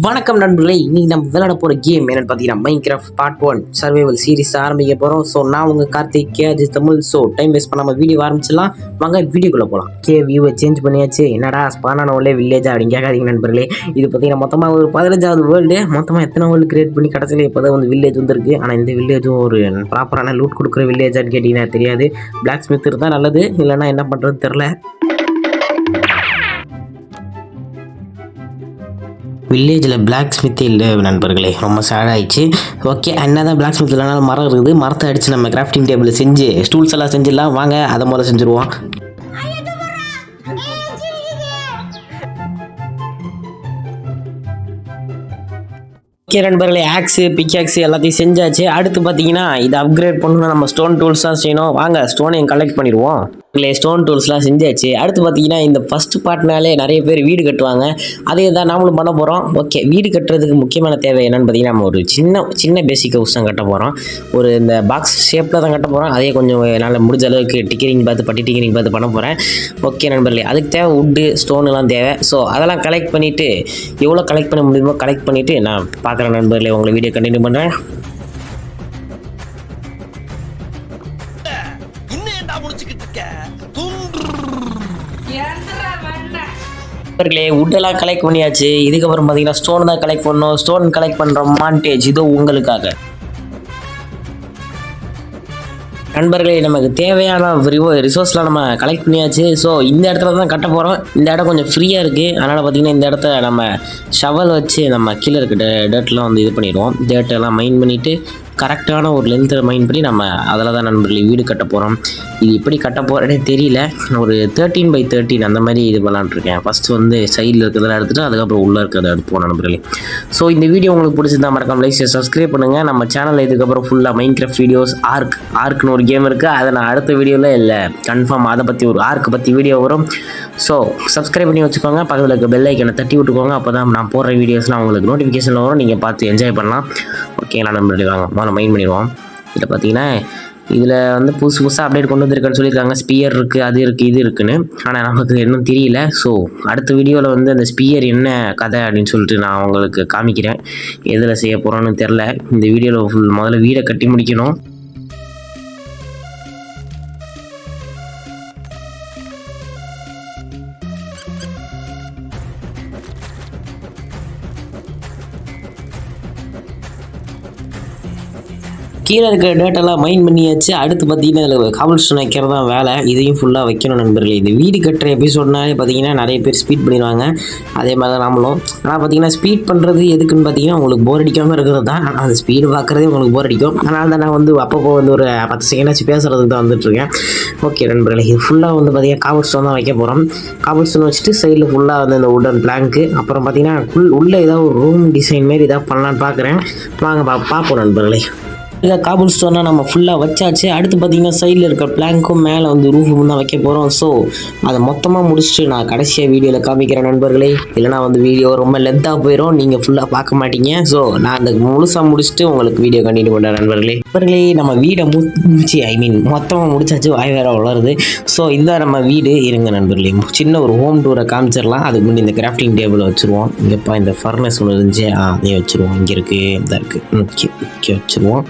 வணக்கம் நண்பர்களே, இன்னைக்கு நம்ம விளையாட போகிற கேம் என்னென்னு பார்த்தீங்கன்னா மைன்கிராஃப்ட் பார்ட் 1 சர்வைவல் சீரிஸ் ஆரம்பிக்க போகிறோம். ஸோ நான் உங்கள் Karthik KG Tamil. So time waste பண்ணாமல் வீடியோ ஆரம்பிச்சிடலாம். வாங்க வீடியோக்குள்ளே போகலாம். வியூவை சேஞ்ச் பண்ணியாச்சு. என்னடா ஸ்பானான உள்ளே வில்லேஜா அப்படின்னு கேட்காதீங்க நண்பர்களே. இது பார்த்தீங்கன்னா மொத்தமாக ஒரு 15வது வேர்ல்டு. மொத்தமாக எத்தனை வேர்ல்டு கிரியேட் பண்ணி கடைசியில் இப்போ தான் வந்து வில்லேஜ் வந்துருக்கு. ஆனால் இந்த வில்லேஜும் ஒரு ப்ராப்பரான லூட் கொடுக்குற வில்லேஜான்னு கேட்டிங்கன்னா தெரியாது. பிளாக் ஸ்மித் இருந்தால் நல்லது, இல்லைன்னா என்ன பண்ணுறது தெரில. வில்லேஜில் பிளாக் ஸ்மித் இல்லை நண்பர்களே, ரொம்ப சேட் ஆயிடுச்சு. ஓகே, என்ன தான் பிளாக் ஸ்மித் இல்லைனாலும் மரம் இருக்குது. மரத்தை அடித்து நம்ம கிராஃப்டிங் டேபிள் செஞ்சு ஸ்டூல்ஸ் எல்லாம் செஞ்சிடலாம். வாங்க அதை முதல்ல செஞ்சுருவோம். ஓகே நண்பர்களே, ஆக்ஸு பிக்ஆக்ஸு எல்லாத்தையும் செஞ்சாச்சு. அடுத்து பார்த்தீங்கன்னா இதை அப்கிரேட் பண்ணணும்னா நம்ம ஸ்டோன் டூல்ஸ் தான் செய்யணும். வாங்க ஸ்டோனையும் கலெக்ட் பண்ணிடுவோம். ஸ்டோன் டூல்ஸ்லாம் செஞ்சாச்சு. அடுத்து பார்த்தீங்கன்னா இந்த ஃபஸ்ட்டு பார்ட்னாலே நிறைய பேர் வீடு கட்டுவாங்க. அதே தான் நாமளும் பண்ண போகிறோம். ஓகே, வீடு கட்டுறதுக்கு முக்கியமான தேவை என்னென்னு பார்த்தீங்கன்னா நம்ம ஒரு சின்ன பேசிக் ஹவுஸ் தான் கட்ட போகிறோம். ஒரு இந்த பாக்ஸ் ஷேப்பில் தான் கட்ட போகிறோம். அதே கொஞ்சம் என்னால் முடிஞ்ச அளவுக்கு டிக்கரிங் பார்த்து பண்ண போகிறேன். ஓகே நண்பர்களே, அதுக்கு தேவை வுட்டு ஸ்டோனுலாம் தேவை. ஸோ அதெல்லாம் கலெக்ட் பண்ணிவிட்டு எவ்வளோ கலெக்ட் பண்ண முடியுமோ கலெக்ட் பண்ணிவிட்டு நான் பார்க்குறேன் நண்பர்களே. உங்களை வீடியோ கண்டினியூ பண்ணுறேன். வுட்டெல்லாம் கலெக்ட் பண்ணியாச்சு. இதுக்கப்புறம் பார்த்தீங்கன்னா ஸ்டோன் தான் கலெக்ட் பண்ணணும். ஸ்டோன் கலெக்ட் பண்ணுற மாண்டேஜ் இதோ உங்களுக்காக. நண்பர்களே, நமக்கு தேவையான ரிசோர்ஸ்லாம் நம்ம கலெக்ட் பண்ணியாச்சு. ஸோ இந்த இடத்துல தான் கட்ட போகிறோம். இந்த இடம் கொஞ்சம் ஃப்ரீயாக இருக்குது. அதனால் பார்த்திங்கன்னா இந்த இடத்த நம்ம ஷவல் வச்சு நம்ம கீழே இருக்க டேர்ட்லாம் வந்து இது பண்ணிடுவோம். டேர்ட்டெல்லாம் மைன் பண்ணிவிட்டு கரெக்டான ஒரு லென்த்தை மைன் பண்ணி நம்ம அதில் தான் நண்பர்களே வீடு கட்ட போகிறோம். இது எப்படி கட்ட போகிறேன்னே தெரியல. ஒரு 13x13 அந்த மாதிரி இது பண்ணலான்ட்ருக்கேன். ஃபஸ்ட்டு வந்து சைடில் இருக்கிறதெல்லாம் எடுத்துகிட்டு அதுக்கப்புறம் உள்ளே இருக்கிறத எடுப்போம் நண்பர்களே. ஸோ இந்த வீடியோ உங்களுக்கு பிடிச்சிருந்தா மறக்காம லைக் சப்ஸ்கிரைப் பண்ணுங்கள். நம்ம சேனலில் இதுக்கப்புறம் ஃபுல்லாக மைன்கிராஃப்ட் வீடியோஸ் ஆர்க்னு ஒரு கேம் இருக்குது. அதை நான் அடுத்த வீடியோவில் இல்லை கன்ஃபார்ம் அதை பற்றி ஒரு ஆர்க் பற்றி வீடியோ வரும். ஸோ சப்ஸ்கிரைப் பண்ணி வச்சுக்கோங்க. பக்கத்தில் இருக்க பெல் ஐக்கனை தட்டி விட்டுக்கோங்க. அப்போ தான் நான் போடுற வீடியோஸ்லாம் உங்களுக்கு நோட்டிஃபிகேஷன் வரும். நீங்கள் பார்த்து என்ஜாய் பண்ணலாம். ஓகேங்களா நண்பர்களே, வாங்க மைண்ட் பண்ணிடுவோம். இதில் பார்த்தீங்கன்னா இதில் வந்து புதுசாக அப்டேட் கொண்டு வந்திருக்குன்னு சொல்லியிருக்காங்க. ஸ்பியர் இருக்குது, அது இருக்குது, இது இருக்குன்னு. ஆனால் நமக்கு இன்னும் தெரியல. ஸோ அடுத்த வீடியோவில் வந்து அந்த ஸ்பியர் என்ன கதை அப்படின்னு சொல்லிட்டு நான் உங்களுக்கு காமிக்கிறேன். எதில் செய்ய போகிறோன்னு தெரில. இந்த வீடியோவில் முதல்ல வீடை கட்டி முடிக்கணும். கீழே இருக்கிற டேட்டெல்லாம் மைன் பண்ணியாச்சு. அடுத்து பார்த்தீங்கன்னா இதில் காபிள் ஸ்டோன் வைக்கிறது தான் வேலை. இதையும் ஃபுல்லாக வைக்கணும் நண்பர்களே. இந்த வீடு கட்டுற எபிசோட்னாலே பார்த்தீங்கன்னா நிறைய பேர் ஸ்பீட் பண்ணிடுவாங்க. அதே மாதிரி தான் நாமளும். ஆனால் பார்த்தீங்கன்னா ஸ்பீட் பண்ணுறது எதுக்குன்னு பார்த்தீங்கன்னா உங்களுக்கு போர் அடிக்காமல் இருக்கிறது தான். ஆனால் அந்த ஸ்பீடு பார்க்குறதே உங்களுக்கு போர் அடிக்கும். அதனால் தான் நான் வந்து அப்பப்போ வந்து ஒரு 10 செகண்டாச்சு பேசுகிறதுக்கு தான் வந்துட்டுருக்கேன். ஓகே நண்பர்களே, இது ஃபுல்லாக வந்து பார்த்தீங்கன்னா காபிள் ஸ்டோன் தான் வைக்க போகிறோம். காபிள் ஸ்டோன் வச்சுட்டு சைடில் ஃபுல்லாக வந்து இந்த உடன் பிளாங்க்கு, அப்புறம் பார்த்தீங்கன்னா உள்ளே ஏதாவது ஒரு ரூம் டிசைன் மாரி ஏதாவது பண்ணலான்னு பார்க்குறேன். வாங்க பார்ப்போம் நண்பர்களே. இதை காபிள் ஸ்டோன்னா நம்ம ஃபுல்லாக வச்சாச்சு. அடுத்து பார்த்தீங்கன்னா சைடில் இருக்க பிளாங்க்கும் மேலே வந்து ரூஃபும் தான் வைக்க போகிறோம். ஸோ அதை மொத்தமாக முடிச்சுட்டு நான் கடைசியாக வீடியோவில் காமிக்கிறேன் நண்பர்களே. இல்லைனா வந்து வீடியோ ரொம்ப லென்த்தாக போயிடும், நீங்கள் ஃபுல்லாக பார்க்க மாட்டீங்க. ஸோ நான் அந்த முழுசாக முடிச்சுட்டு உங்களுக்கு வீடியோ கண்டினியூ பண்ணுறேன் நண்பர்களே. நம்ம வீடை மொத்தமாக முடிச்சாச்சு. வாய் வேற வளருது. ஸோ இந்த நம்ம வீடு இருங்க நண்பர்களே, சின்ன ஒரு ஹோம் டூரை காமிச்சிடலாம். அதுக்கு முன்னாடி இந்த கிராஃப்டிங் டேபிளை வச்சுருவோம். இங்கேப்பா இந்த ஃபர்னஸ் ஒன்று இருந்துச்சு, அதையும் வச்சுருவோம். இங்கே இருக்குது, இதாக இருக்குது. ஓகே வச்சுருவோம்.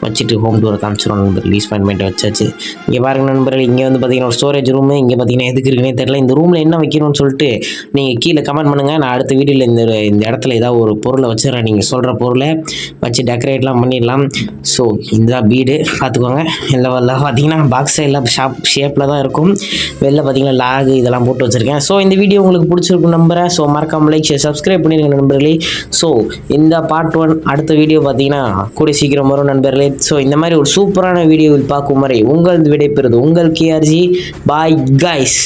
வச்சுட்டு ஹோம் டூரை காமிச்சிடுவோம் நண்பர்கள். லீஸ் பண்ணிட்டு வச்சாச்சு. இங்கே பாருங்க நண்பர்கள், இங்கே வந்து பார்த்தீங்கன்னா ஒரு ஸ்டோரேஜ் ரூமு. இங்கே பார்த்தீங்கன்னா எதுக்கு இருக்குன்னே தெரியல. இந்த ரூமில் என்ன வைக்கணும்னு சொல்லிட்டு நீங்கள் கீழே கமெண்ட் பண்ணுங்கள். நான் அடுத்த வீடியோவில் இந்த இடத்துல ஏதாவது ஒரு பொருளை வச்சுறேன். நீங்கள் சொல்கிற பொருளை வச்சு டெக்கரேட்லாம் பண்ணிடலாம். ஸோ இந்த வீடு பார்த்துக்கோங்க. எல்லாம் பார்த்தீங்கன்னா பாக்ஸ் எல்லாம் ஷேப்பில் தான் இருக்கும். வெளில பார்த்தீங்கன்னா லாகு இதெல்லாம் போட்டு வச்சுருக்கேன். ஸோ இந்த வீடியோ உங்களுக்கு பிடிச்சிருக்கும் நம்புறேன். ஸோ மறக்காம லைக் சப்ஸ்கிரைப் பண்ணிடுங்க நண்பர்களே. ஸோ இந்த பார்ட் 1 அடுத்த வீடியோ பார்த்தீங்கன்னா கூட சீக்கிரம் வரும் நண்பர்களே. ஸோ இந்த மாதிரி ஒரு சூப்பரான வீடியோவில் பார்க்கும் வரை உங்கள் விடைபெறுவது உங்கள் கேஆர்ஜி. Bye guys.